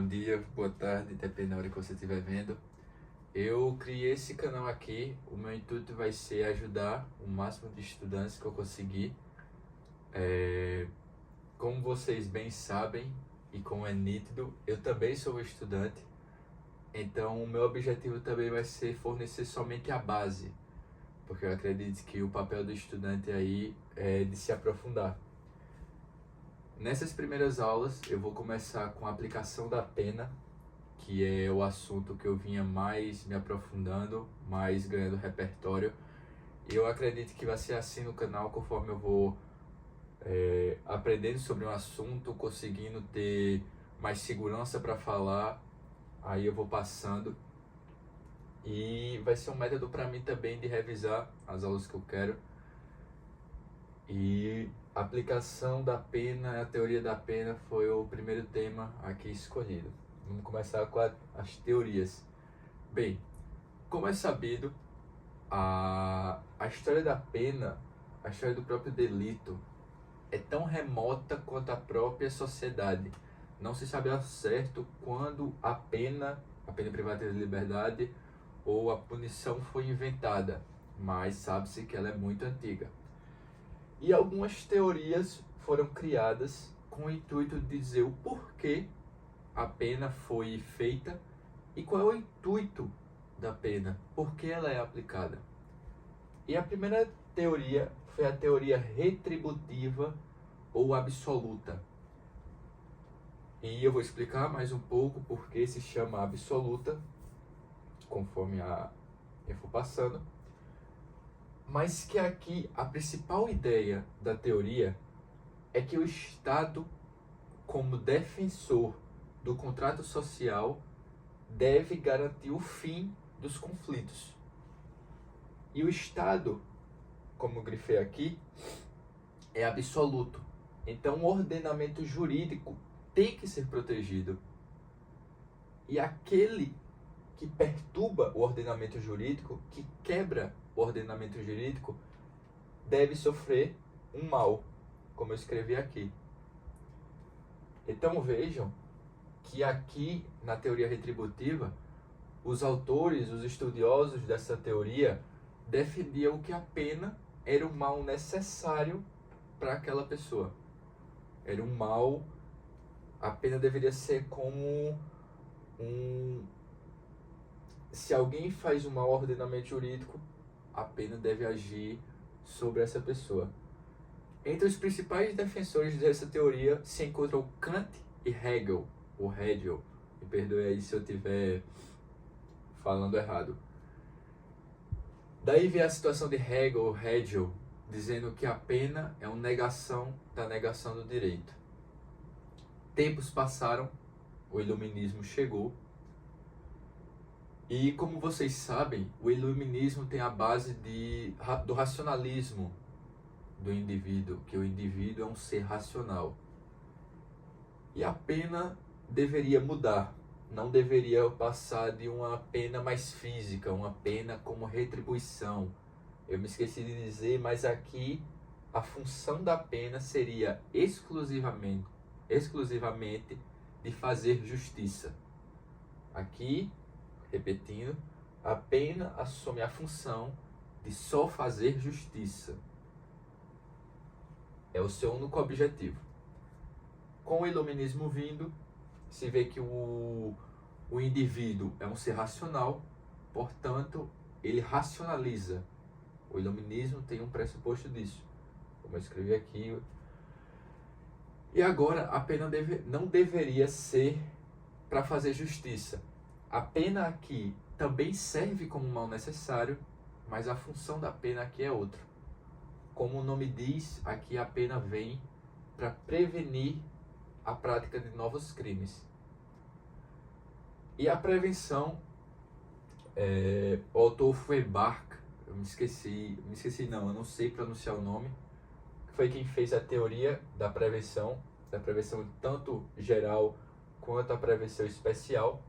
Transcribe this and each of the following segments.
dia, boa tarde, depende da hora que você estiver vendo. Eu criei esse canal aqui, o meu intuito vai ser ajudar o máximo de estudantes que eu conseguir. Como vocês bem sabem e como é nítido, eu também sou um estudante, então o meu objetivo também vai ser fornecer somente a base, porque eu acredito que o papel do estudante aí é de se aprofundar. Nessas primeiras aulas eu vou começar com a aplicação da pena, que é o assunto que eu vinha mais me aprofundando, mais ganhando repertório. E eu acredito que vai ser assim no canal, conforme eu vou aprendendo sobre um assunto, conseguindo ter mais segurança para falar, aí eu vou passando. E vai ser um método para mim também de revisar as aulas que eu quero. E a aplicação da pena, a teoria da pena foi o primeiro tema aqui escolhido. Vamos começar com as teorias. Bem, como é sabido, a história da pena, a história do próprio delito, é tão remota quanto a própria sociedade. Não se sabe ao certo quando a pena privativa de liberdade ou a punição foi inventada, mas sabe-se que ela é muito antiga. E algumas teorias foram criadas com o intuito de dizer o porquê a pena foi feita e qual é o intuito da pena, por que ela é aplicada. E a primeira teoria foi a teoria retributiva ou absoluta. E eu vou explicar mais um pouco por que se chama absoluta, conforme eu for passando. Mas que aqui a principal ideia da teoria é que o Estado, como defensor do contrato social, deve garantir o fim dos conflitos. E o Estado, como eu grifei aqui, é absoluto. Então o ordenamento jurídico tem que ser protegido. E aquele que perturba o ordenamento jurídico, que quebra o ordenamento jurídico, deve sofrer um mal, como eu escrevi aqui. Então vejam que aqui na teoria retributiva, os autores, os estudiosos dessa teoria, defendiam que a pena era um mal necessário para aquela pessoa. Era um mal, a pena deveria ser como se alguém faz um mau ordenamento jurídico, a pena deve agir sobre essa pessoa. Entre os principais defensores dessa teoria se encontram Kant e Hegel, ou Hegel, me perdoe aí se eu estiver falando errado. Daí vem a situação de Hegel, ou Hegel, dizendo que a pena é uma negação da negação do direito. Tempos passaram, o iluminismo chegou, e como vocês sabem, o iluminismo tem a base do racionalismo do indivíduo, que o indivíduo é um ser racional. E a pena deveria mudar, não deveria passar de uma pena mais física, uma pena como retribuição. Eu me esqueci de dizer, mas aqui a função da pena seria exclusivamente de fazer justiça. Aqui, repetindo, a pena assume a função de só fazer justiça. É o seu único objetivo. Com o iluminismo vindo, se vê que o indivíduo é um ser racional, portanto, ele racionaliza. O iluminismo tem um pressuposto disso, como eu escrevi aqui. E agora, a pena não deveria ser para fazer justiça. A pena aqui também serve como mal necessário, mas a função da pena aqui é outra. Como o nome diz, aqui a pena vem para prevenir a prática de novos crimes. E a prevenção, o autor Feuerbach, eu não sei pronunciar o nome, foi quem fez a teoria da prevenção tanto geral quanto a prevenção especial.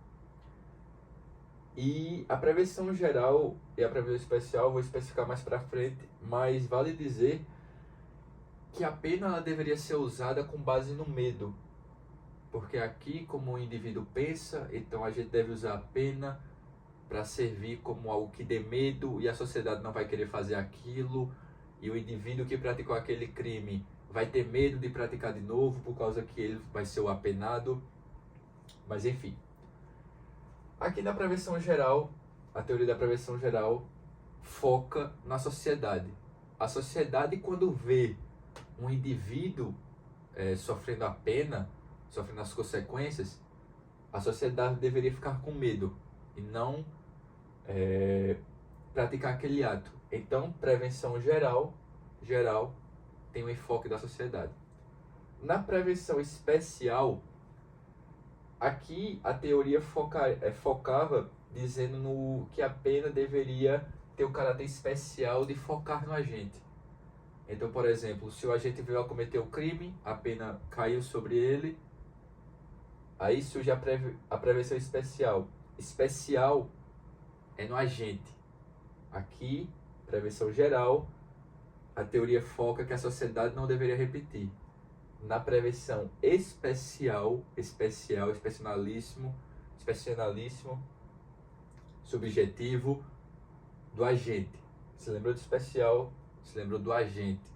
E a prevenção geral e a prevenção especial eu vou especificar mais para frente, mas vale dizer que a pena ela deveria ser usada com base no medo, porque aqui, como o indivíduo pensa, então a gente deve usar a pena para servir como algo que dê medo e a sociedade não vai querer fazer aquilo, e o indivíduo que praticou aquele crime vai ter medo de praticar de novo por causa que ele vai ser o apenado. Mas enfim, aqui na prevenção geral, a teoria da prevenção geral foca na sociedade. A sociedade, quando vê um indivíduo sofrendo a pena, sofrendo as consequências, a sociedade deveria ficar com medo e não praticar aquele ato. Então, prevenção geral tem o enfoque da sociedade. Na prevenção especial, aqui a teoria focava dizendo que a pena deveria ter o caráter especial de focar no agente. Então, por exemplo, se o agente veio a cometer o crime, a pena caiu sobre ele, aí surge a prevenção especial. Especial é no agente. Aqui, prevenção geral, a teoria foca que a sociedade não deveria repetir. Na prevenção especialíssimo, subjetivo, do agente. Se lembrou do especial, se lembrou do agente.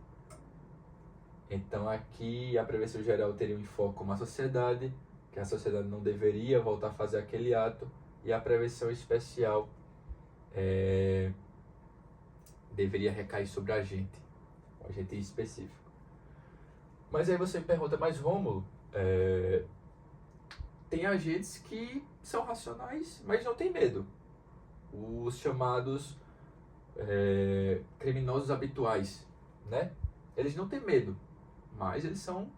Então aqui a prevenção geral teria um enfoque como a sociedade, que a sociedade não deveria voltar a fazer aquele ato, e a prevenção especial deveria recair sobre o agente específico. Mas aí você me pergunta, mas Rômulo, tem agentes que são racionais, mas não tem medo. Os chamados criminosos habituais, né? Eles não têm medo, mas eles são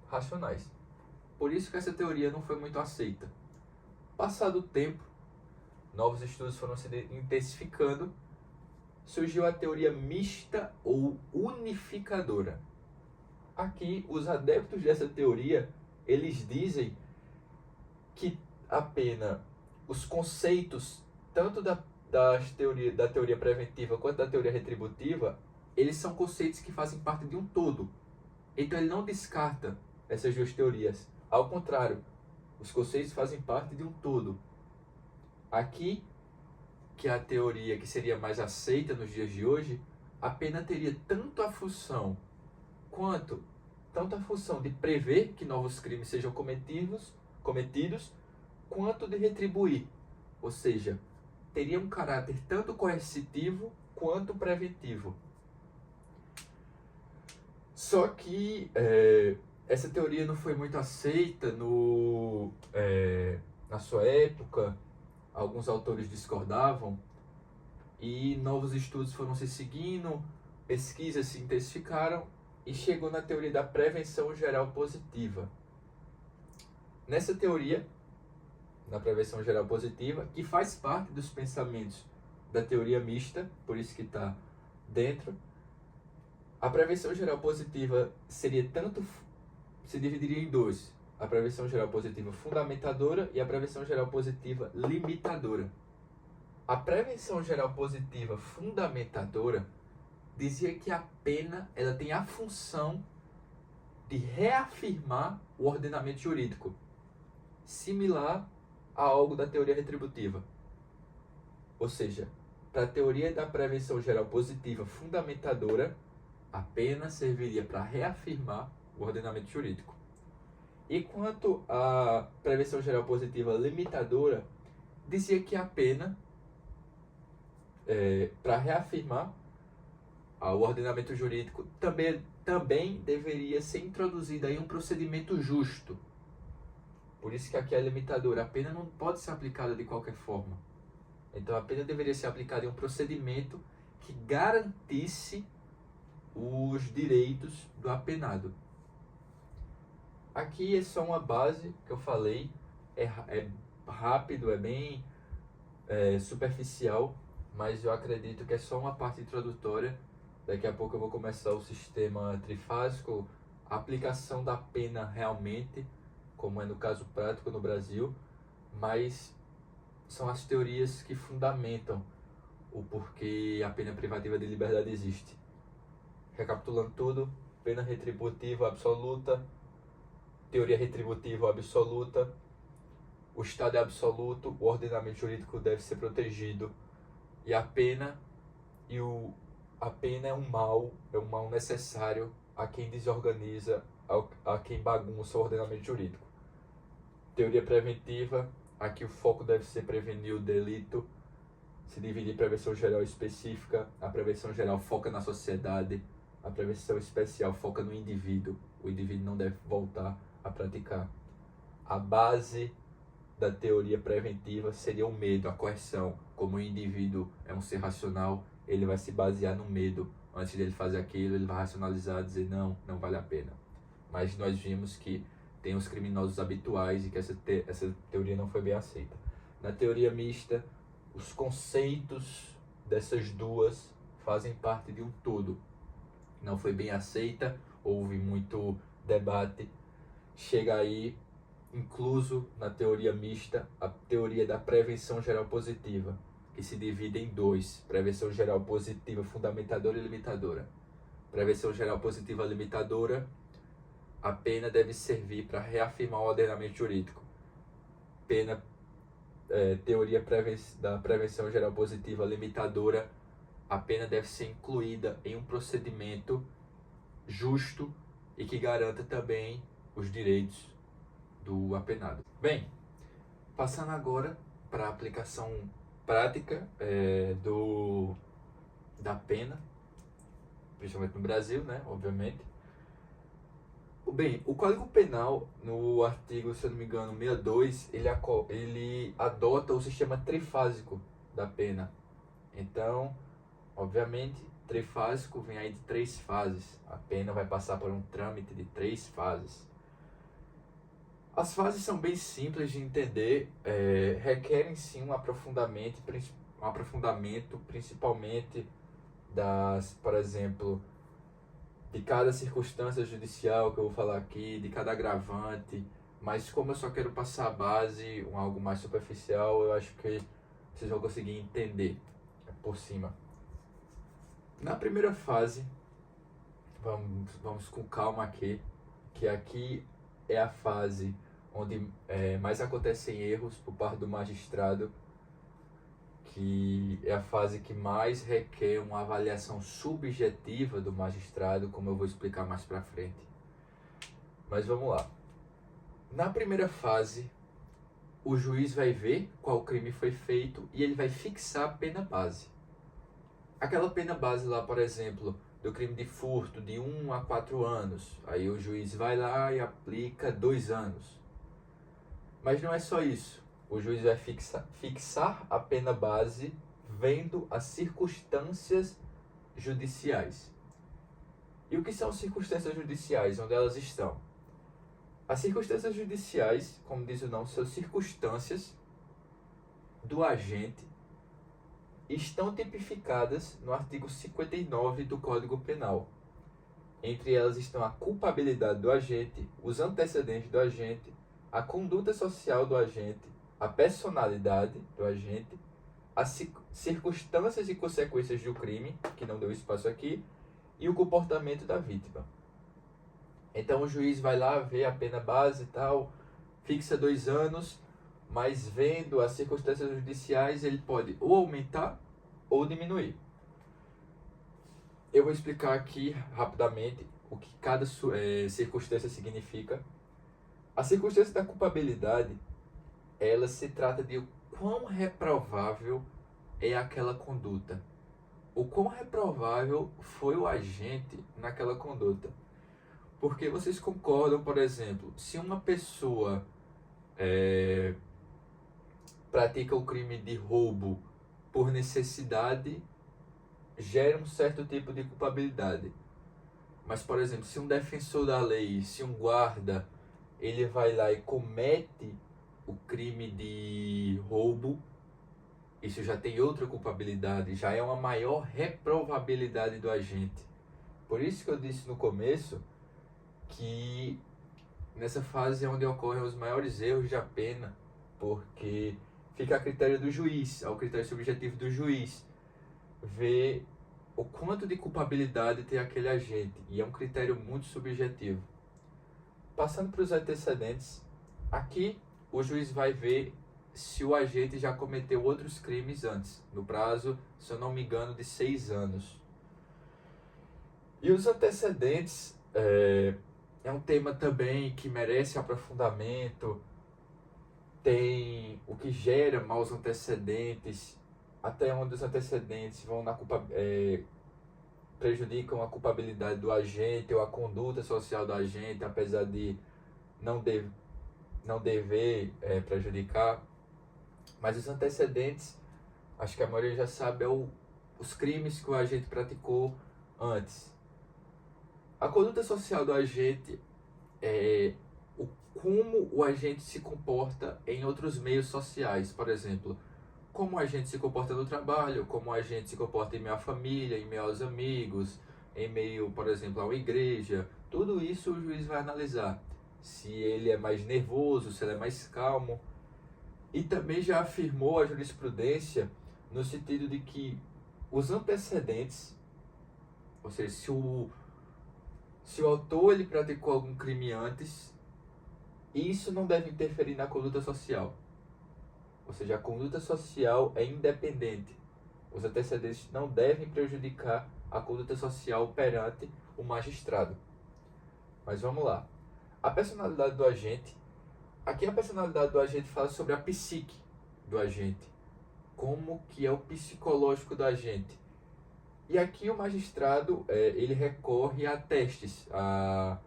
racionais. Por isso que essa teoria não foi muito aceita. Passado o tempo, novos estudos foram se intensificando, surgiu a teoria mista ou unificadora. Aqui, os adeptos dessa teoria, eles dizem que apenas os conceitos, tanto da teoria preventiva quanto da teoria retributiva, eles são conceitos que fazem parte de um todo. Então ele não descarta essas duas teorias. Ao contrário, os conceitos fazem parte de um todo. Aqui, que é a teoria que seria mais aceita nos dias de hoje, a pena teria tanto a função de prever que novos crimes sejam cometidos, quanto de retribuir. Ou seja, teria um caráter tanto coercitivo quanto preventivo. Só que essa teoria não foi muito aceita na sua época. Alguns autores discordavam e novos estudos foram se seguindo, pesquisas se intensificaram e chegou na teoria da prevenção geral positiva. Nessa teoria, na prevenção geral positiva, que faz parte dos pensamentos da teoria mista, por isso que está dentro, a prevenção geral positiva se dividiria em dois: a prevenção geral positiva fundamentadora e a prevenção geral positiva limitadora. A prevenção geral positiva fundamentadora dizia que a pena ela tem a função de reafirmar o ordenamento jurídico, similar a algo da teoria retributiva. Ou seja, para a teoria da prevenção geral positiva fundamentadora, a pena serviria para reafirmar o ordenamento jurídico. E quanto à prevenção geral positiva limitadora, dizia que a pena, para reafirmar o ordenamento jurídico, também deveria ser introduzida aí um procedimento justo. Por isso que aqui é limitadora. A pena não pode ser aplicada de qualquer forma. Então a pena deveria ser aplicada em um procedimento que garantisse os direitos do apenado. Aqui é só uma base que eu falei, é rápido, é bem superficial, mas eu acredito que é só uma parte introdutória. Daqui a pouco eu vou começar o sistema trifásico, a aplicação da pena realmente, como é no caso prático no Brasil, mas são as teorias que fundamentam o porquê a pena privativa de liberdade existe. Recapitulando tudo, pena retributiva absoluta teoria retributiva absoluta, o Estado é absoluto, o ordenamento jurídico deve ser protegido, e a pena é um mal necessário a quem desorganiza, a quem bagunça o ordenamento jurídico. Teoria preventiva, aqui o foco deve ser prevenir o delito, se divide em prevenção geral e específica. A prevenção geral foca na sociedade, a prevenção especial foca no indivíduo. O indivíduo não deve voltar a praticar. A base da teoria preventiva seria o medo, a coerção. Como o indivíduo é um ser racional, ele vai se basear no medo. Antes dele fazer aquilo, ele vai racionalizar, dizer não vale a pena. Mas nós vimos que tem os criminosos habituais e que essa teoria não foi bem aceita. Na teoria mista, os conceitos dessas duas fazem parte de um todo. Não foi bem aceita, houve muito debate. Chega aí, incluso na teoria mista, a teoria da prevenção geral positiva, que se divide em dois: prevenção geral positiva fundamentadora e limitadora. Prevenção geral positiva limitadora, a pena deve servir para reafirmar o ordenamento jurídico. Teoria da prevenção geral positiva limitadora, a pena deve ser incluída em um procedimento justo e que garanta também os direitos do apenado. Bem, passando agora para a aplicação prática da pena, principalmente no Brasil, né, obviamente. Bem, o Código Penal, no artigo, se eu não me engano, 62, ele adota o sistema trifásico da pena. Então, obviamente, trifásico vem aí de 3 fases. A pena vai passar por um trâmite de 3 fases. As fases são bem simples de entender, requerem sim um aprofundamento, principalmente por exemplo, de cada circunstância judicial que eu vou falar aqui, de cada agravante, mas como eu só quero passar a base, algo mais superficial, eu acho que vocês vão conseguir entender por cima. Na primeira fase, vamos com calma aqui, que aqui é a fase onde mais acontecem erros por parte do magistrado, que é a fase que mais requer uma avaliação subjetiva do magistrado, como eu vou explicar mais pra frente. Mas vamos lá. Na primeira fase, o juiz vai ver qual crime foi feito e ele vai fixar a pena base. Aquela pena base lá, por exemplo, do crime de furto de 1 a 4 anos. Aí o juiz vai lá e aplica 2 anos. Mas não é só isso. O juiz vai fixar a pena base vendo as circunstâncias judiciais. E o que são circunstâncias judiciais? Onde elas estão? As circunstâncias judiciais, como diz o nome, são circunstâncias do agente, estão tipificadas no artigo 59 do Código Penal. Entre elas estão a culpabilidade do agente, os antecedentes do agente, a conduta social do agente, a personalidade do agente, as circunstâncias e consequências do crime, que não deu espaço aqui, e o comportamento da vítima. Então o juiz vai lá ver a pena base e tal, fixa 2 anos, mas vendo as circunstâncias judiciais, ele pode ou aumentar ou diminuir. Eu vou explicar aqui rapidamente o que cada circunstância significa. A circunstância da culpabilidade, ela se trata de o quão reprovável é aquela conduta. O quão reprovável foi o agente naquela conduta. Porque vocês concordam, por exemplo, se uma pessoa pratica o crime de roubo por necessidade, gera um certo tipo de culpabilidade. Mas, por exemplo, se um defensor da lei, se um guarda, ele vai lá e comete o crime de roubo, isso já tem outra culpabilidade, já é uma maior reprovabilidade do agente. Por isso que eu disse no começo que nessa fase é onde ocorrem os maiores erros da pena, porque fica a critério do juiz, ao critério subjetivo do juiz, ver o quanto de culpabilidade tem aquele agente, e é um critério muito subjetivo. Passando para os antecedentes, aqui o juiz vai ver se o agente já cometeu outros crimes antes, no prazo, se eu não me engano, de 6 anos. E os antecedentes é um tema também que merece aprofundamento, tem o que gera maus antecedentes, até onde os antecedentes vão prejudicam a culpabilidade do agente ou a conduta social do agente, apesar de não, não dever prejudicar. Mas os antecedentes, acho que a maioria já sabe, os crimes que o agente praticou antes. A conduta social do agente é como o agente se comporta em outros meios sociais, por exemplo, como o agente se comporta no trabalho, como o agente se comporta em meio à família, em meio aos amigos, em meio, por exemplo, a uma igreja. Tudo isso o juiz vai analisar. Se ele é mais nervoso, se ele é mais calmo. E também já afirmou a jurisprudência no sentido de que os antecedentes, ou seja, se o autor ele praticou algum crime antes, isso não deve interferir na conduta social. Ou seja, a conduta social é independente. Os antecedentes não devem prejudicar a conduta social perante o magistrado. Mas vamos lá. A personalidade do agente. Aqui a personalidade do agente fala sobre a psique do agente. Como que é o psicológico do agente. E aqui o magistrado ele recorre a testes, a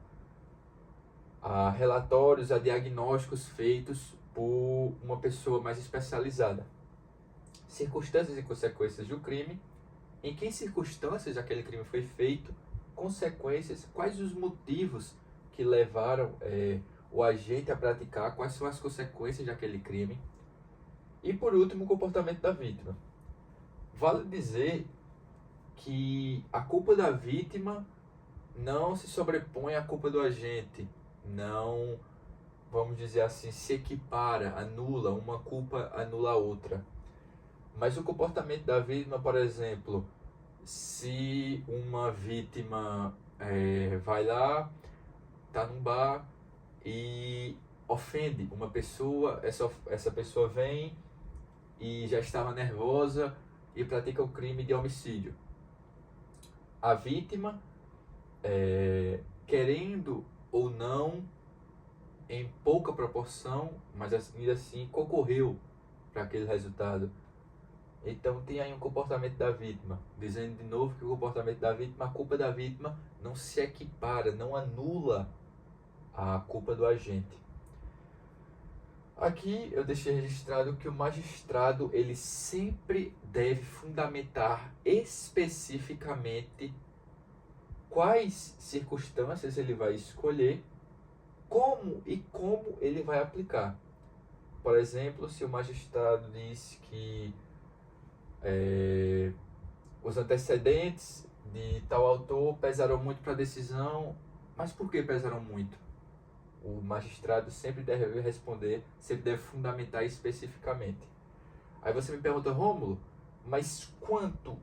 relatórios, a diagnósticos feitos por uma pessoa mais especializada. Circunstâncias e consequências do crime, em que circunstâncias aquele crime foi feito, consequências, quais os motivos que levaram o agente a praticar, quais são as consequências daquele crime, e por último o comportamento da vítima. Vale dizer que a culpa da vítima não se sobrepõe à culpa do agente, não, vamos dizer assim, se equipara, anula, uma culpa anula a outra. Mas o comportamento da vítima, por exemplo, se uma vítima vai lá, está num bar e ofende uma pessoa, essa pessoa vem e já estava nervosa e pratica o crime de homicídio. A vítima, querendo ou não, em pouca proporção, mas ainda assim concorreu para aquele resultado. Então tem aí um comportamento da vítima, dizendo de novo que o comportamento da vítima, a culpa da vítima não se equipara, não anula a culpa do agente. Aqui eu deixei registrado que o magistrado ele sempre deve fundamentar especificamente quais circunstâncias ele vai escolher, como ele vai aplicar. Por exemplo, se o magistrado diz que os antecedentes de tal autor pesaram muito para a decisão, mas por que pesaram muito? O magistrado sempre deve responder, sempre deve fundamentar especificamente. Aí você me pergunta, Rômulo, mas quanto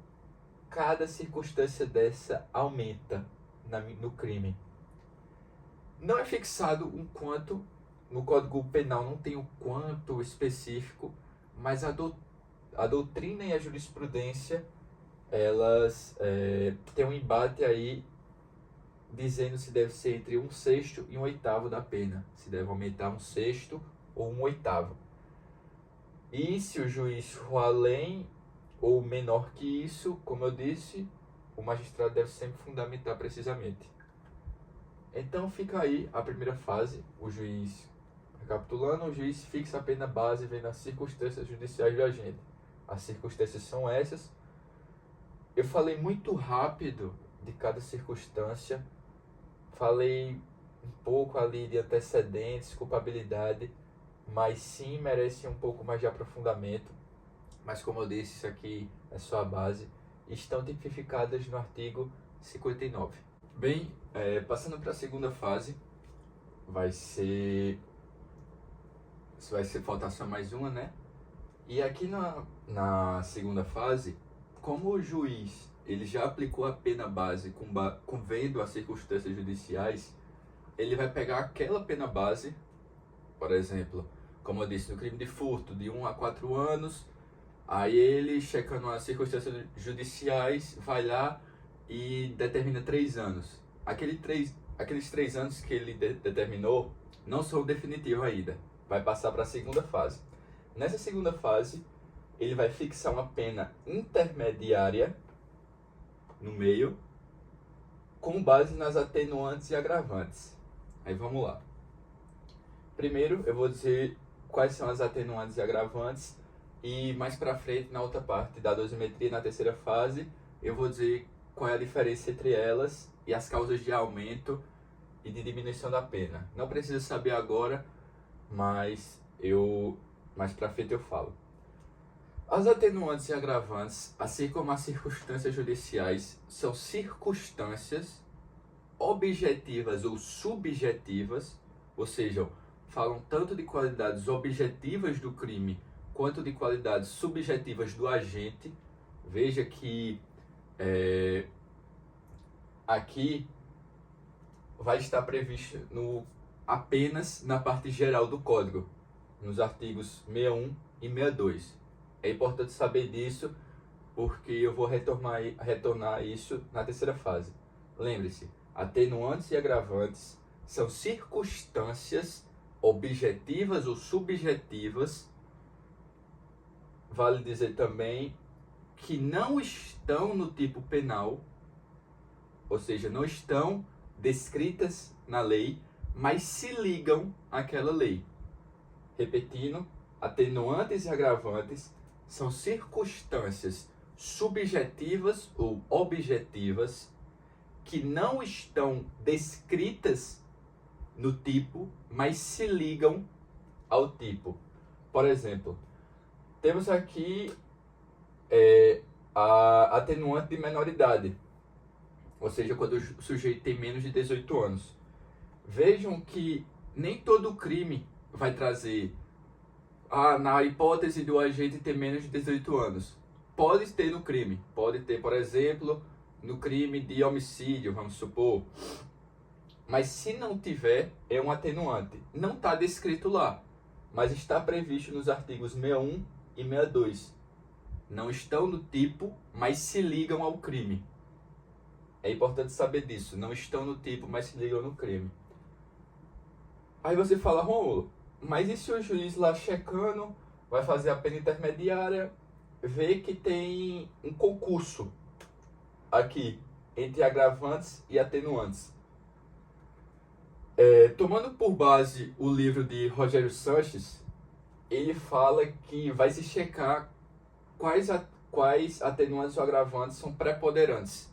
cada circunstância dessa aumenta no crime? Não é fixado um quanto, no Código Penal não tem o quanto específico, mas a doutrina e a jurisprudência, elas têm um embate aí, dizendo se deve ser entre 1/6 e 1/8 da pena, se deve aumentar 1/6 ou 1/8. E se o juiz for além ou menor que isso, como eu disse, o magistrado deve sempre fundamentar precisamente. Então fica aí a primeira fase, o juiz, recapitulando, o juiz fixa a pena base vendo as circunstâncias judiciais do agente. As circunstâncias são essas. Eu falei muito rápido de cada circunstância, falei um pouco ali de antecedentes, culpabilidade, mas sim merece um pouco mais de aprofundamento. Mas como eu disse, isso aqui é só a base. Estão tipificadas no artigo 59. Bem, passando para a segunda fase, vai ser faltar só mais uma, né? E aqui na segunda fase, como o juiz ele já aplicou a pena base com vendo as circunstâncias judiciais, ele vai pegar aquela pena base, por exemplo, como eu disse, no crime de furto, de 1 a 4 anos, aí ele, checando as circunstâncias judiciais, vai lá e determina 3 anos. Aqueles 3 anos que ele determinou não são definitivos ainda. Vai passar para a segunda fase. Nessa segunda fase, ele vai fixar uma pena intermediária no meio, com base nas atenuantes e agravantes. Aí vamos lá. Primeiro, eu vou dizer quais são as atenuantes e agravantes, e mais para frente, na outra parte da dosimetria, na terceira fase, eu vou dizer qual é a diferença entre elas e as causas de aumento e de diminuição da pena. Não precisa saber agora, mas mais para frente eu falo. As atenuantes e agravantes, assim como as circunstâncias judiciais, são circunstâncias objetivas ou subjetivas, ou seja, falam tanto de qualidades objetivas do crime quanto de qualidades subjetivas do agente. Veja que aqui vai estar previsto apenas na parte geral do Código, nos artigos 61 e 62. É importante saber disso, porque eu vou retornar isso na terceira fase. Lembre-se, atenuantes e agravantes são circunstâncias objetivas ou subjetivas. Vale dizer também que não estão no tipo penal, ou seja, não estão descritas na lei, mas se ligam àquela lei. Repetindo, atenuantes e agravantes são circunstâncias subjetivas ou objetivas que não estão descritas no tipo, mas se ligam ao tipo. Por exemplo, temos aqui a atenuante de menoridade, ou seja, quando o sujeito tem menos de 18 anos. Vejam que nem todo crime vai trazer, na hipótese do agente ter menos de 18 anos. Pode ter no crime, pode ter, por exemplo, no crime de homicídio, vamos supor. Mas se não tiver, é um atenuante. Não está descrito lá, mas está previsto nos artigos 61 e 62. Não estão no tipo, mas se ligam ao crime. É importante saber disso. Não estão no tipo, mas se ligam no crime. Aí você fala, Rômulo, mas e se o juiz lá checando, vai fazer a pena intermediária, vê que tem um concurso aqui entre agravantes e atenuantes? Tomando por base o livro de Rogério Sanches, ele fala que vai se checar quais atenuantes ou agravantes são preponderantes.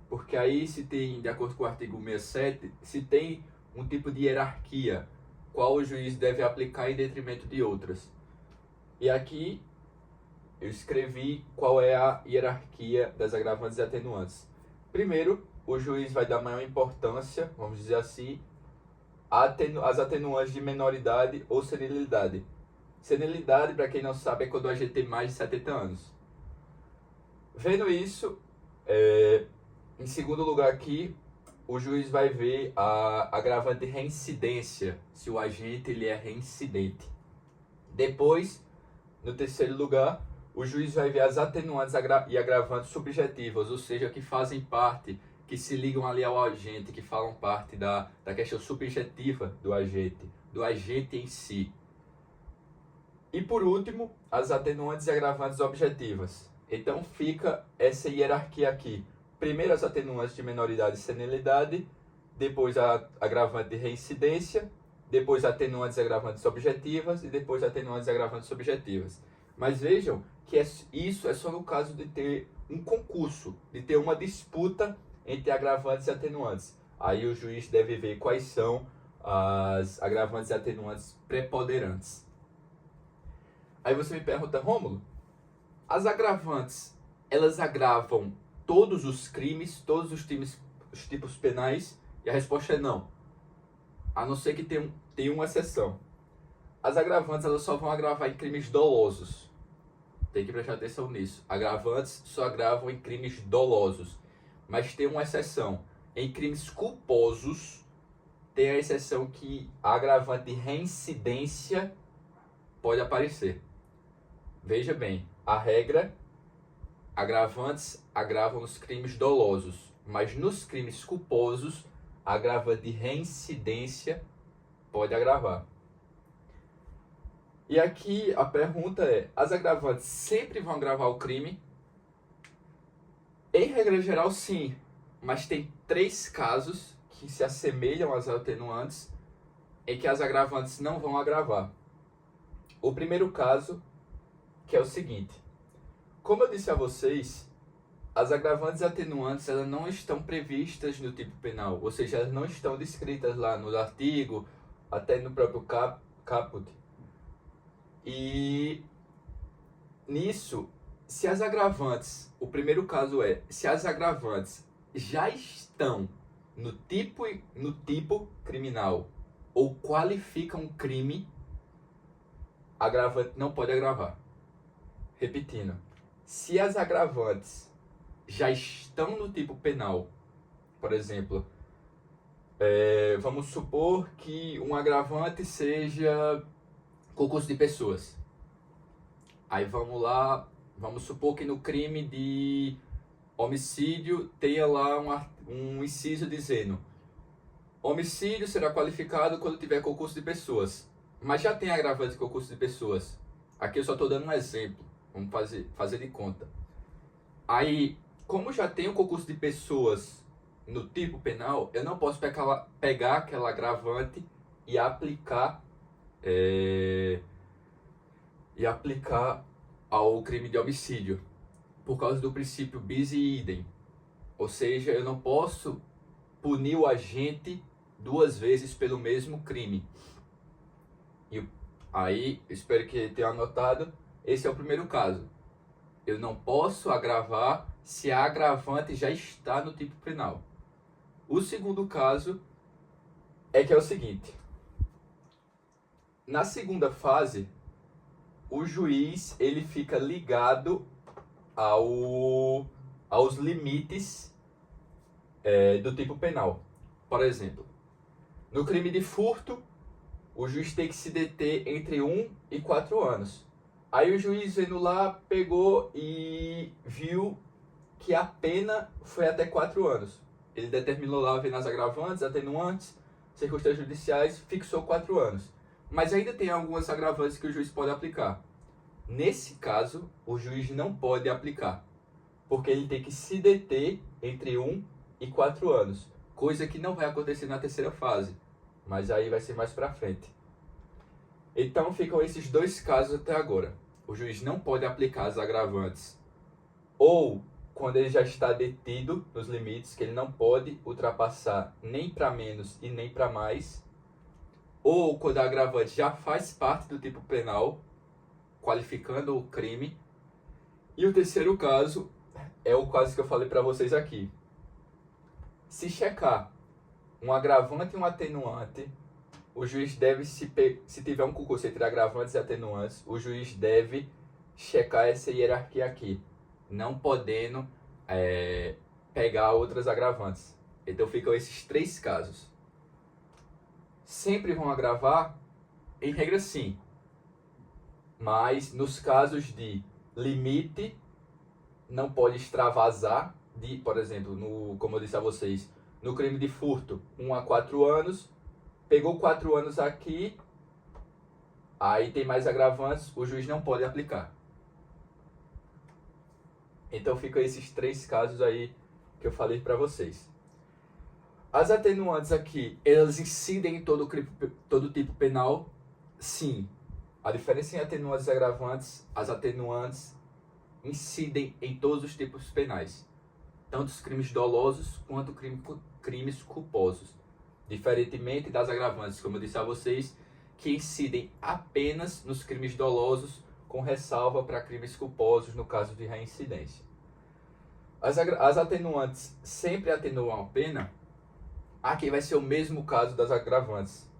Porque aí se tem, de acordo com o artigo 67, se tem um tipo de hierarquia, qual o juiz deve aplicar em detrimento de outras. E aqui eu escrevi qual é a hierarquia das agravantes e atenuantes. Primeiro, o juiz vai dar maior importância, vamos dizer assim, às atenuantes de menoridade ou senilidade. Senilidade, para quem não sabe, é quando o agente tem mais de 70 anos. Vendo isso, em segundo lugar aqui, o juiz vai ver a agravante de reincidência, se o agente ele é reincidente. Depois, no terceiro lugar, o juiz vai ver as atenuantes e agravantes subjetivas, ou seja, que fazem parte, que se ligam ali ao agente, que falam parte da questão subjetiva do agente em si. E por último, as atenuantes e agravantes objetivas. Então fica essa hierarquia aqui. Primeiro as atenuantes de menoridade e senilidade, depois a agravante de reincidência, depois atenuantes e agravantes objetivas e depois atenuantes e agravantes subjetivas. Mas vejam que isso é só no caso de ter um concurso, de ter uma disputa entre agravantes e atenuantes. Aí o juiz deve ver quais são as agravantes e atenuantes preponderantes. Aí você me pergunta, Rômulo, as agravantes, elas agravam todos os crimes, todos os tipos penais? E a resposta é não. A não ser que tenha uma exceção. As agravantes, elas só vão agravar em crimes dolosos. Tem que prestar atenção nisso. Agravantes só agravam em crimes dolosos. Mas tem uma exceção. Em crimes culposos, tem a exceção que a agravante de reincidência pode aparecer. Veja bem, a regra, agravantes agravam nos crimes dolosos, mas nos crimes culposos, a agravante de reincidência pode agravar. E aqui a pergunta é, as agravantes sempre vão agravar o crime? Em regra geral, sim, mas tem 3 casos que se assemelham às atenuantes em que as agravantes não vão agravar. O primeiro caso, que é o seguinte: como eu disse a vocês, as agravantes e atenuantes elas não estão previstas no tipo penal, ou seja, elas não estão descritas lá no artigo, até no próprio caput. E nisso, se as agravantes, o primeiro caso é, se as agravantes já estão no tipo criminal ou qualificam um crime, a agravante não pode agravar. Repetindo, se as agravantes já estão no tipo penal, por exemplo, vamos supor que um agravante seja concurso de pessoas. Aí vamos lá, vamos supor que no crime de homicídio tenha lá um inciso dizendo: homicídio será qualificado quando tiver concurso de pessoas. Mas já tem agravante de concurso de pessoas. Aqui eu só estou dando um exemplo. Vamos fazer de conta. Aí, como já tem o concurso de pessoas no tipo penal, eu não posso pegar aquela agravante e aplicar ao crime de homicídio, por causa do princípio bis e idem. Ou seja, eu não posso punir o agente 2 vezes pelo mesmo crime. E aí, espero que tenham anotado, esse é o primeiro caso. Eu não posso agravar se a agravante já está no tipo penal. O segundo caso é que é o seguinte: na segunda fase, o juiz ele fica ligado aos limites do tipo penal. Por exemplo, no crime de furto, o juiz tem que se deter entre 1 e 4 anos. Aí o juiz vendo lá, pegou e viu que a pena foi até 4 anos. Ele determinou lá, vendo as agravantes, atenuantes, circunstâncias judiciais, fixou 4 anos. Mas ainda tem algumas agravantes que o juiz pode aplicar. Nesse caso, o juiz não pode aplicar, porque ele tem que se deter entre 1 e 4 anos, coisa que não vai acontecer na terceira fase, mas aí vai ser mais pra frente. Então ficam esses 2 casos até agora. O juiz não pode aplicar as agravantes, ou quando ele já está detido nos limites, que ele não pode ultrapassar nem para menos e nem para mais, ou quando a agravante já faz parte do tipo penal, qualificando o crime. E o terceiro caso é o caso que eu falei para vocês aqui. Se checar um agravante e um atenuante, o juiz deve, se tiver um concurso entre agravantes e atenuantes, o juiz deve checar essa hierarquia aqui, não podendo pegar outras agravantes. Então ficam esses 3 casos. Sempre vão agravar? Em regra, sim. Mas nos casos de limite, não pode extravasar, por exemplo, como eu disse a vocês, no crime de furto, 1 a 4 anos, pegou 4 anos aqui, aí tem mais agravantes, o juiz não pode aplicar. Então ficam esses 3 casos aí que eu falei para vocês. As atenuantes aqui, elas incidem em todo tipo penal? Sim. A diferença em atenuantes e agravantes, as atenuantes incidem em todos os tipos penais, tanto os crimes dolosos quanto crimes culposos, diferentemente das agravantes, como eu disse a vocês, que incidem apenas nos crimes dolosos, com ressalva para crimes culposos no caso de reincidência. As atenuantes sempre atenuam a pena? Aqui vai ser o mesmo caso das agravantes.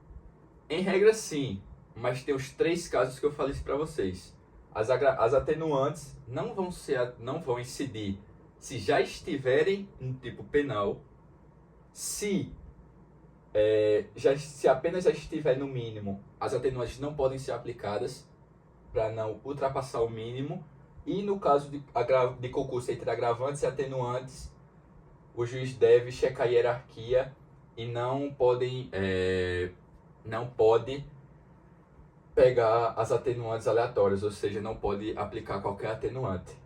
Em regra, sim, mas tem os 3 casos que eu falei para vocês. As atenuantes não vão incidir se já estiverem no tipo penal, se se a pena já estiver no mínimo, as atenuantes não podem ser aplicadas para não ultrapassar o mínimo. E no caso de concurso entre agravantes e atenuantes, o juiz deve checar a hierarquia e não pode pegar as atenuantes aleatórias, ou seja, não pode aplicar qualquer atenuante.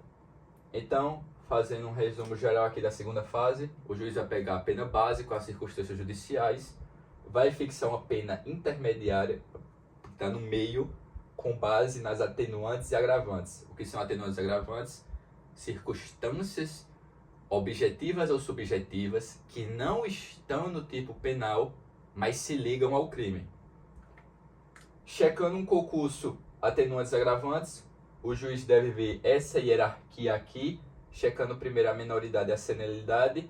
Então, fazendo um resumo geral aqui da segunda fase, o juiz vai pegar a pena base com as circunstâncias judiciais, vai fixar uma pena intermediária, que está no meio, com base nas atenuantes e agravantes. O que são atenuantes e agravantes? Circunstâncias objetivas ou subjetivas que não estão no tipo penal, mas se ligam ao crime. Checando um concurso atenuantes e agravantes, o juiz deve ver essa hierarquia aqui, checando primeiro a menoridade e a senilidade,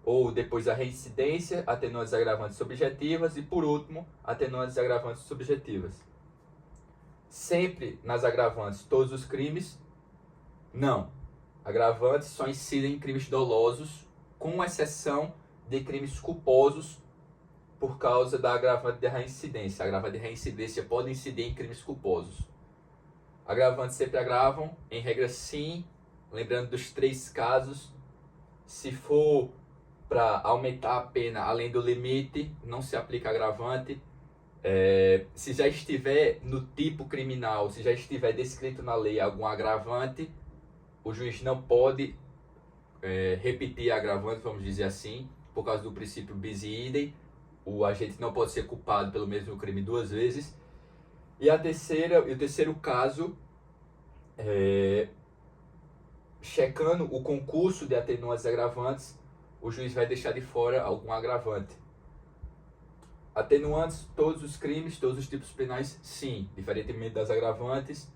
ou depois a reincidência, atenuantes e agravantes subjetivas, e por último, atenuantes e agravantes subjetivas. Sempre nas agravantes todos os crimes? Não. Agravantes só incidem em crimes dolosos, com exceção de crimes culposos, por causa da agravante de reincidência. A agravante de reincidência pode incidir em crimes culposos. Agravantes sempre agravam, em regra sim, lembrando dos 3 casos. Se for para aumentar a pena além do limite, não se aplica agravante. Se já estiver no tipo criminal, se já estiver descrito na lei algum agravante, o juiz não pode repetir agravante, vamos dizer assim, por causa do princípio bis idem. O agente não pode ser culpado pelo mesmo crime 2 vezes. E o terceiro caso, checando o concurso de atenuantes e agravantes, o juiz vai deixar de fora algum agravante. Atenuantes, todos os crimes, todos os tipos penais, sim. Diferentemente das agravantes,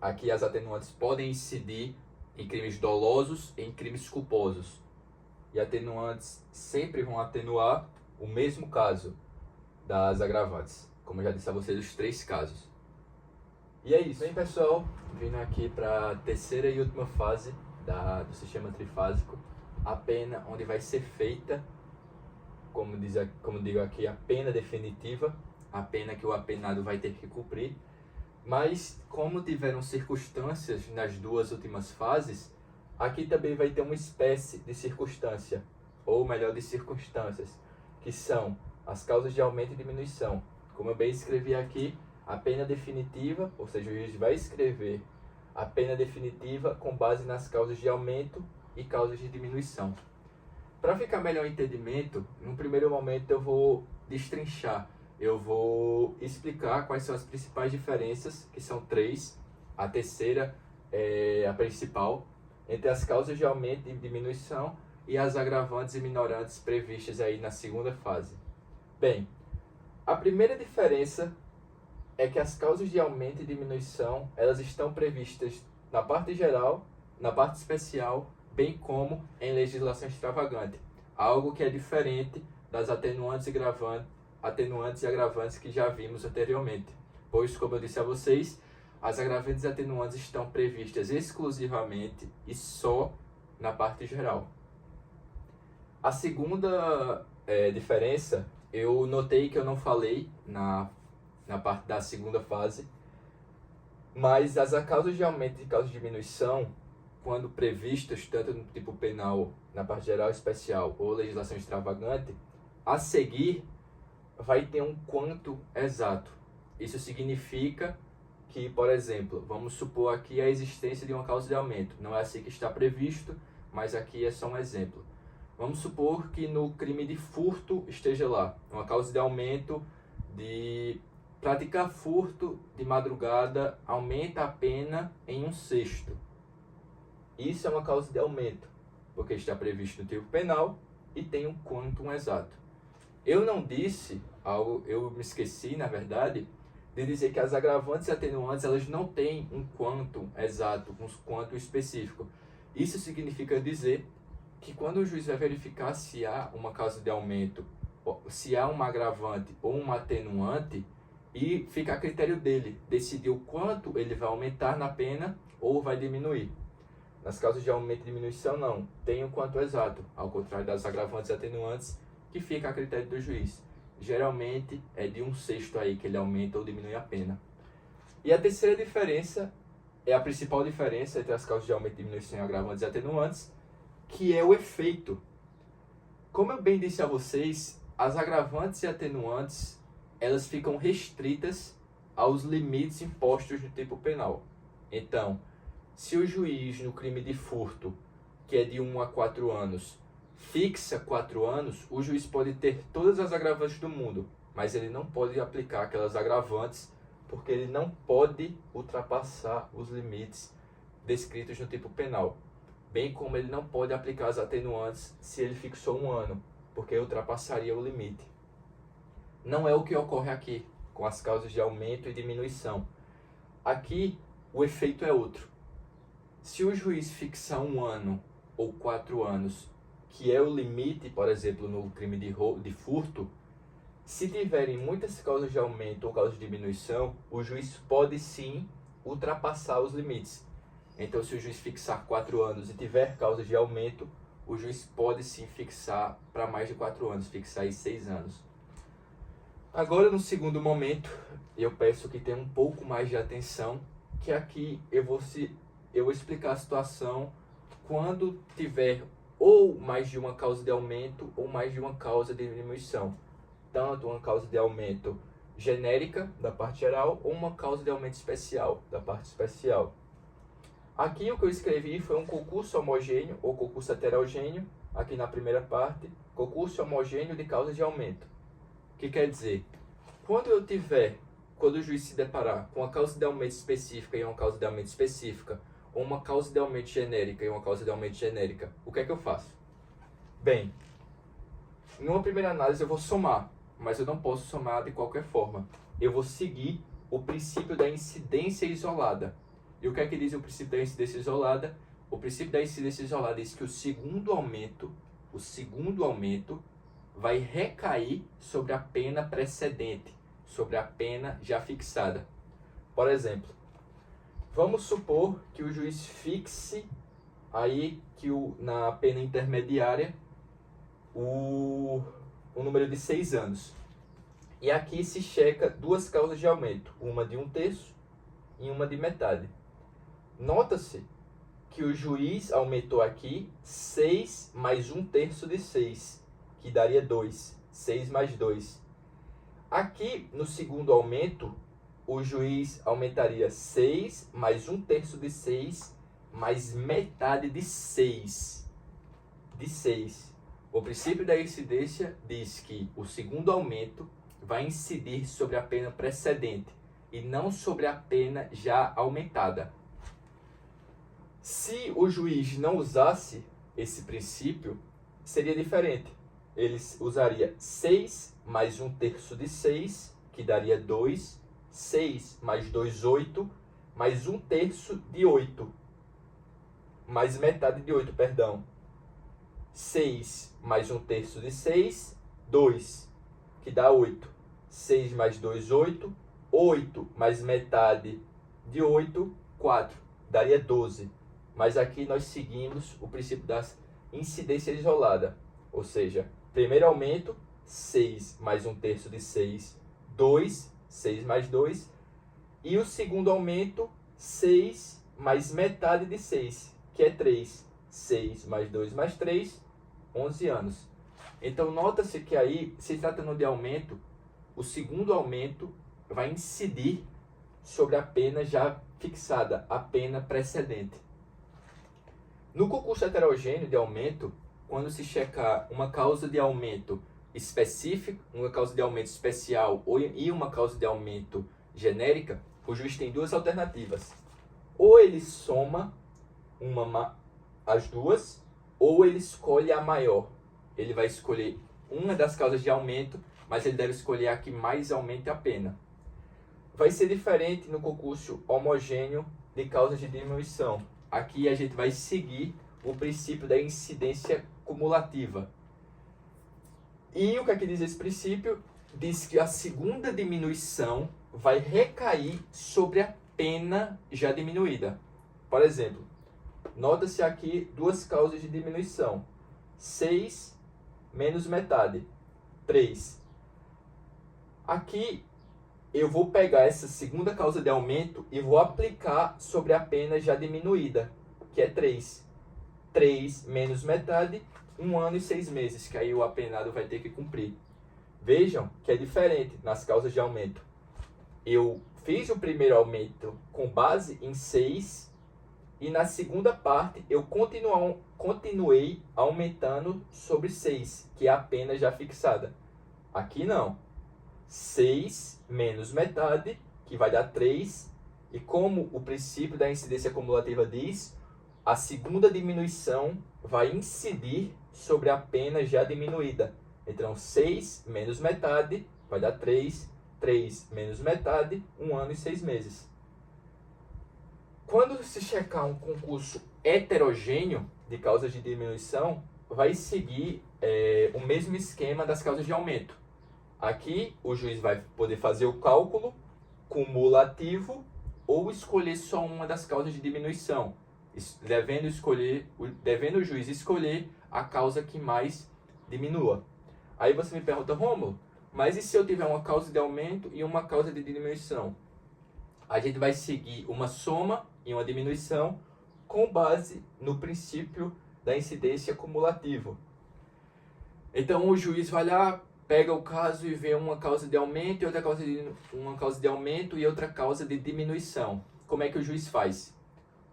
aqui as atenuantes podem incidir em crimes dolosos e em crimes culposos. E atenuantes sempre vão atenuar o mesmo caso das agravantes. Como eu já disse a vocês, os 3 casos. E é isso. Bem, pessoal, vindo aqui para a terceira e última fase do sistema trifásico, a pena onde vai ser feita, como digo aqui, a pena definitiva, a pena que o apenado vai ter que cumprir. Mas, como tiveram circunstâncias nas 2 últimas fases, aqui também vai ter uma espécie de circunstância, ou melhor, de circunstâncias, que são as causas de aumento e diminuição. Como eu bem escrevi aqui, a pena definitiva, ou seja, o juiz vai escrever a pena definitiva com base nas causas de aumento e causas de diminuição. Para ficar melhor o entendimento, num primeiro momento eu vou destrinchar, eu vou explicar quais são as principais diferenças, que são 3, a terceira é a principal, entre as causas de aumento e diminuição e as agravantes e minorantes previstas aí na segunda fase. Bem, a primeira diferença é que as causas de aumento e diminuição, elas estão previstas na parte geral, na parte especial, bem como em legislação extravagante, algo que é diferente das atenuantes e agravantes que já vimos anteriormente, pois, como eu disse a vocês, as agravantes e atenuantes estão previstas exclusivamente e só na parte geral. A segunda diferença, eu notei que eu não falei na parte da segunda fase, mas as causas de aumento e causas de diminuição, quando previstas tanto no tipo penal, na parte geral e especial ou legislação extravagante, a seguir vai ter um quanto exato. Isso significa que, por exemplo, vamos supor aqui a existência de uma causa de aumento. Não é assim que está previsto, mas aqui é só um exemplo. Vamos supor que no crime de furto esteja lá uma causa de aumento de praticar furto de madrugada aumenta a pena em 1/6. Isso é uma causa de aumento, porque está previsto no tipo penal e tem um quantum exato. Eu não disse algo, eu me esqueci, na verdade, de dizer que as agravantes e atenuantes elas não têm um quantum exato, um quantum específico. Isso significa dizer que quando o juiz vai verificar se há uma causa de aumento, se há um agravante ou um atenuante, e fica a critério dele decidir o quanto ele vai aumentar na pena ou vai diminuir. Nas causas de aumento e diminuição, não. Tem o quanto exato, ao contrário das agravantes e atenuantes, que fica a critério do juiz. Geralmente é de 1/6 aí que ele aumenta ou diminui a pena. E a terceira diferença é a principal diferença entre as causas de aumento, diminuição, agravantes e atenuantes, que é o efeito. Como eu bem disse a vocês, as agravantes e atenuantes, elas ficam restritas aos limites impostos no tipo penal. Então, se o juiz no crime de furto, que é de 1 a 4 anos, fixa 4 anos, o juiz pode ter todas as agravantes do mundo, mas ele não pode aplicar aquelas agravantes porque ele não pode ultrapassar os limites descritos no tipo penal. Bem como ele não pode aplicar as atenuantes se ele fixou 1 ano, porque ultrapassaria o limite. Não é o que ocorre aqui com as causas de aumento e diminuição. Aqui o efeito é outro. Se o juiz fixar 1 ano ou 4 anos, que é o limite, por exemplo, no crime de furto, se tiverem muitas causas de aumento ou causas de diminuição, o juiz pode sim ultrapassar os limites. Então, se o juiz fixar 4 anos e tiver causas de aumento, o juiz pode sim fixar para mais de 4 anos, fixar aí 6 anos. Agora, no segundo momento, eu peço que tenha um pouco mais de atenção, que aqui eu vou explicar a situação quando tiver ou mais de uma causa de aumento ou mais de uma causa de diminuição. Tanto uma causa de aumento genérica, da parte geral, ou uma causa de aumento especial, da parte especial. Aqui o que eu escrevi foi um concurso homogêneo ou concurso heterogêneo, aqui na primeira parte, concurso homogêneo de causas de aumento. O que quer dizer? Quando o juiz se deparar com uma causa de aumento específica e uma causa de aumento específica, ou uma causa de aumento genérica e uma causa de aumento genérica, o que é que eu faço? Bem, numa primeira análise eu vou somar, mas eu não posso somar de qualquer forma. Eu vou seguir o princípio da incidência isolada. E o que é que diz o princípio da incidência isolada? O princípio da incidência isolada diz que o segundo aumento vai recair sobre a pena precedente, sobre a pena já fixada. Por exemplo, vamos supor que o juiz fixe aí que na pena intermediária o número de 6 anos. E aqui se checa 2 causas de aumento, uma de 1/3 e uma de metade. Nota-se que o juiz aumentou aqui 6 mais 1/3 de 6, que daria 2. 6 mais 2. Aqui, no segundo aumento, o juiz aumentaria 6 mais 1/3 de 6, mais metade de 6. De 6. O princípio da incidência diz que o segundo aumento vai incidir sobre a pena precedente e não sobre a pena já aumentada. Se o juiz não usasse esse princípio, seria diferente. Ele usaria 6 mais 1/3 de 6, que daria 2, 6 mais 2, 8, mais 1/3 de 8, mais metade de 8, perdão. 6 mais 1/3 de 6, 2, que dá 8. 6 mais 2, 8. 8 mais metade de 8, 4, daria 12. Mas aqui nós seguimos o princípio da incidência isolada, ou seja, primeiro aumento, 6 mais 1/3 de 6, 2, 6 mais 2, e o segundo aumento, 6 mais metade de 6, que é 3, 6 mais 2 mais 3, 11 anos. Então, nota-se que aí, se tratando de aumento, o segundo aumento vai incidir sobre a pena já fixada, a pena precedente. No concurso heterogêneo de aumento, quando se checar uma causa de aumento específica, uma causa de aumento especial e uma causa de aumento genérica, o juiz tem 2 alternativas. Ou ele soma as duas, ou ele escolhe a maior. Ele vai escolher uma das causas de aumento, mas ele deve escolher a que mais aumente a pena. Vai ser diferente no concurso homogêneo de causas de diminuição. Aqui a gente vai seguir o princípio da incidência cumulativa. E o que é que diz esse princípio? Diz que a segunda diminuição vai recair sobre a pena já diminuída. Por exemplo, nota-se aqui 2 causas de diminuição. 6 menos metade. 3. Aqui eu vou pegar essa segunda causa de aumento e vou aplicar sobre a pena já diminuída, que é 3. 3 menos metade, 1 ano e 6 meses, que aí o apenado vai ter que cumprir. Vejam que é diferente nas causas de aumento. Eu fiz o primeiro aumento com base em 6 e na segunda parte eu continuei aumentando sobre 6, que é a pena já fixada. Aqui não. 6 menos metade, que vai dar 3, e como o princípio da incidência cumulativa diz, a segunda diminuição vai incidir sobre a pena já diminuída. Então, 6 menos metade vai dar 3, 3 menos metade, 1 ano e 6 meses. Quando se checar um concurso heterogêneo de causas de diminuição, vai seguir o mesmo esquema das causas de aumento. Aqui, o juiz vai poder fazer o cálculo cumulativo ou escolher só uma das causas de diminuição, devendo o juiz escolher a causa que mais diminua. Aí você me pergunta, Rômulo, mas e se eu tiver uma causa de aumento e uma causa de diminuição? A gente vai seguir uma soma e uma diminuição com base no princípio da incidência cumulativa. Então o juiz vai lá, pega o caso e vê uma causa de aumento e uma causa de aumento e outra causa de diminuição. Como é que o juiz faz?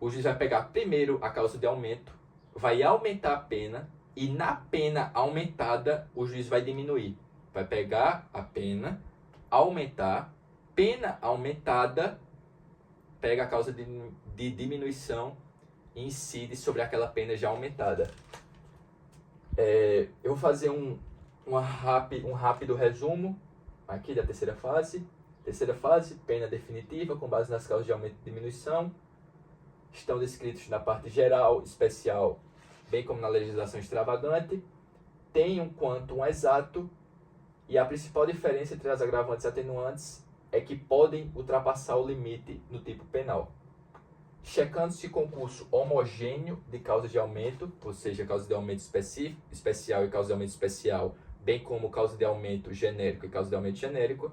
O juiz vai pegar primeiro a causa de aumento, vai aumentar a pena e na pena aumentada o juiz vai diminuir. Vai pegar a pena, aumentar, pena aumentada, pega a causa de diminuição e incide sobre aquela pena já aumentada. Eu vou fazer um rápido resumo aqui da terceira fase. Terceira fase, pena definitiva com base nas causas de aumento e diminuição. Estão descritos na parte geral, especial, bem como na legislação extravagante. Tem um quantum exato e a principal diferença entre as agravantes e atenuantes é que podem ultrapassar o limite no tipo penal. Checando-se concurso homogêneo de causas de aumento, ou seja, causa de aumento especial e causa de aumento especial, bem como causa de aumento genérico e causa de aumento genérico,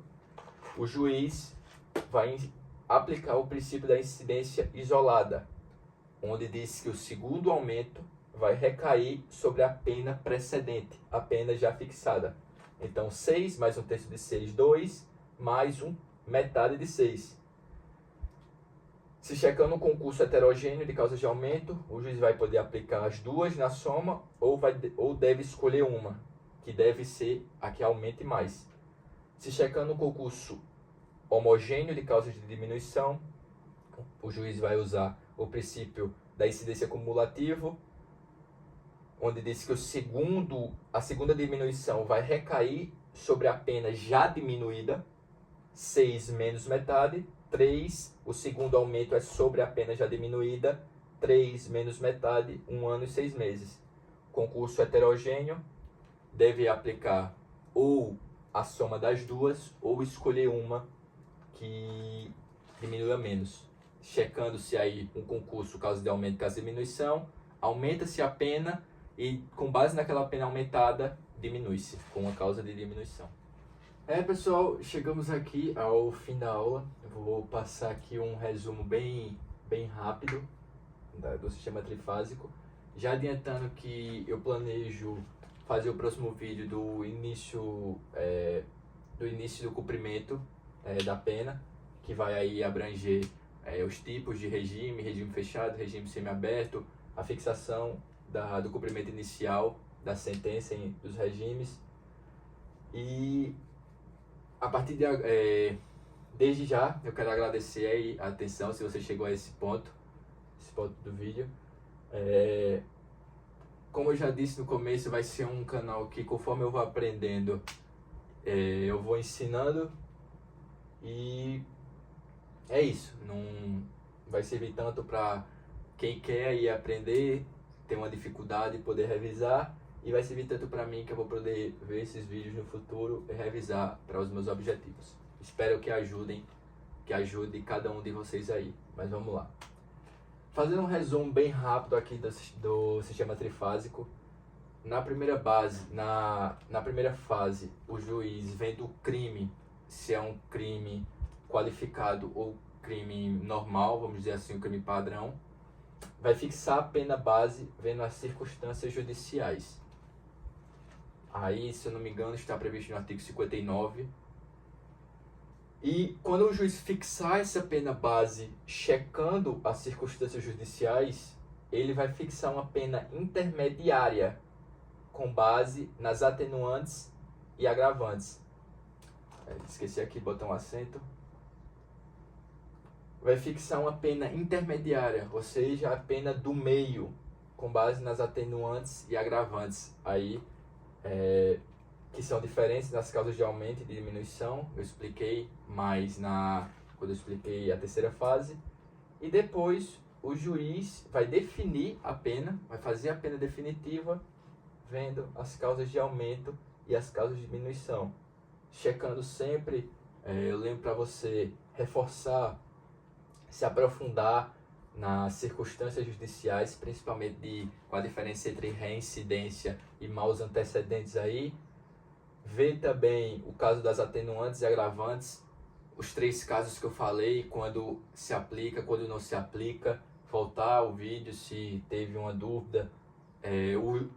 o juiz vai aplicar o princípio da incidência isolada, onde diz que o segundo aumento vai recair sobre a pena precedente, a pena já fixada. Então, 6 mais 1/3 de 6, 2, mais metade de 6. Se checando um concurso heterogêneo de causas de aumento, o juiz vai poder aplicar as duas na soma ou deve escolher uma, que deve ser a que aumente mais. Se checando um concurso homogêneo de causas de diminuição, o juiz vai usar o princípio da incidência cumulativa, onde diz que a segunda diminuição vai recair sobre a pena já diminuída, 6 menos metade, 3, o segundo aumento é sobre a pena já diminuída, 3 menos metade, 1 ano e 6 meses. Concurso heterogêneo, deve aplicar ou a soma das duas, ou escolher uma que diminua menos. Checando-se aí um concurso, caso de aumento, caso de diminuição, aumenta-se a pena e com base naquela pena aumentada, diminui-se com a causa de diminuição. Pessoal, chegamos aqui ao fim da aula. Eu vou passar aqui um resumo bem rápido do sistema trifásico. Já adiantando que eu planejo fazer o próximo vídeo do início do cumprimento da pena, que vai aí abranger os tipos de regime fechado, regime semiaberto, a fixação do cumprimento inicial da sentença dos regimes. E a partir desde já eu quero agradecer aí a atenção se você chegou a esse ponto do vídeo. Como eu já disse no começo, vai ser um canal que conforme eu vou aprendendo, eu vou ensinando, e é isso. Não vai servir tanto para quem quer ir aprender, ter uma dificuldade e poder revisar, e vai servir tanto para mim que eu vou poder ver esses vídeos no futuro e revisar para os meus objetivos. Espero que ajude cada um de vocês aí. Mas vamos lá. Fazendo um resumo bem rápido aqui do sistema trifásico. na primeira base, na primeira fase, o juiz vendo o crime, se é um crime qualificado ou crime normal, vamos dizer assim, um crime padrão, vai fixar a pena base vendo as circunstâncias judiciais. Aí, se eu não me engano, está previsto no artigo 59. E quando o juiz fixar essa pena base, checando as circunstâncias judiciais, ele vai fixar uma pena intermediária com base nas atenuantes e agravantes. Esqueci aqui de botar um acento. Vai fixar uma pena intermediária, ou seja, a pena do meio, com base nas atenuantes e agravantes. Aí, que são diferentes nas causas de aumento e de diminuição. Eu expliquei mais quando eu expliquei a terceira fase. E depois o juiz vai definir a pena, vai fazer a pena definitiva, vendo as causas de aumento e as causas de diminuição. Checando sempre, eu lembro para você reforçar, se aprofundar nas circunstâncias judiciais, principalmente com a diferença entre reincidência e maus antecedentes aí. Ver também o caso das atenuantes e agravantes, os 3 casos que eu falei, quando se aplica, quando não se aplica, voltar o vídeo se teve uma dúvida.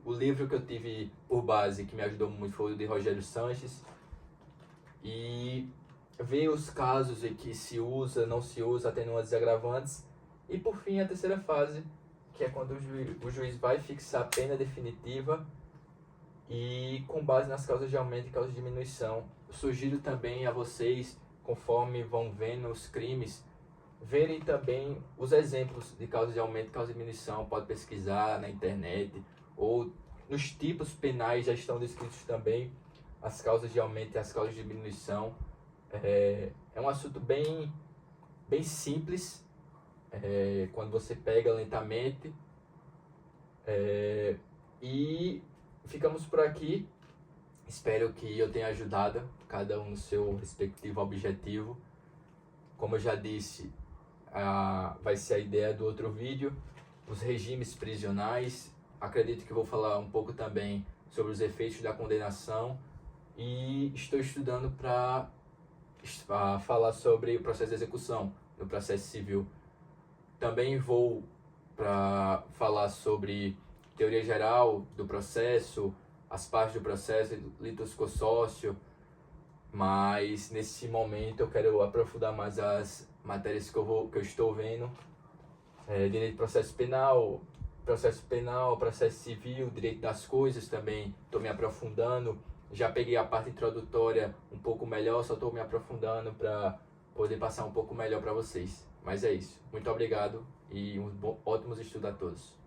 O livro que eu tive por base, que me ajudou muito, foi o de Rogério Sanches. E ver os casos em que se usa, não se usa atenuantes e agravantes. E por fim, a terceira fase, que é quando o juiz vai fixar a pena definitiva e com base nas causas de aumento e causas de diminuição. Sugiro também a vocês, conforme vão vendo os crimes, verem também os exemplos de causas de aumento e causas de diminuição. Pode pesquisar na internet, ou nos tipos penais já estão descritos também as causas de aumento e as causas de diminuição. É um assunto bem simples, quando você pega lentamente. E ficamos por aqui. Espero que eu tenha ajudado cada um no seu respectivo objetivo. Como eu já disse, vai ser a ideia do outro vídeo, os regimes prisionais. Acredito que vou falar um pouco também sobre os efeitos da condenação. E estou estudando para falar sobre o processo de execução no processo civil. Também vou para falar sobre teoria geral do processo, as partes do processo, litisconsórcio, mas nesse momento eu quero aprofundar mais as matérias que eu estou vendo, direito de processo penal, processo civil, direito das coisas também estou me aprofundando. Já peguei a parte introdutória um pouco melhor, só estou me aprofundando para poder passar um pouco melhor para vocês. Mas é isso. Muito obrigado e ótimos estudos a todos.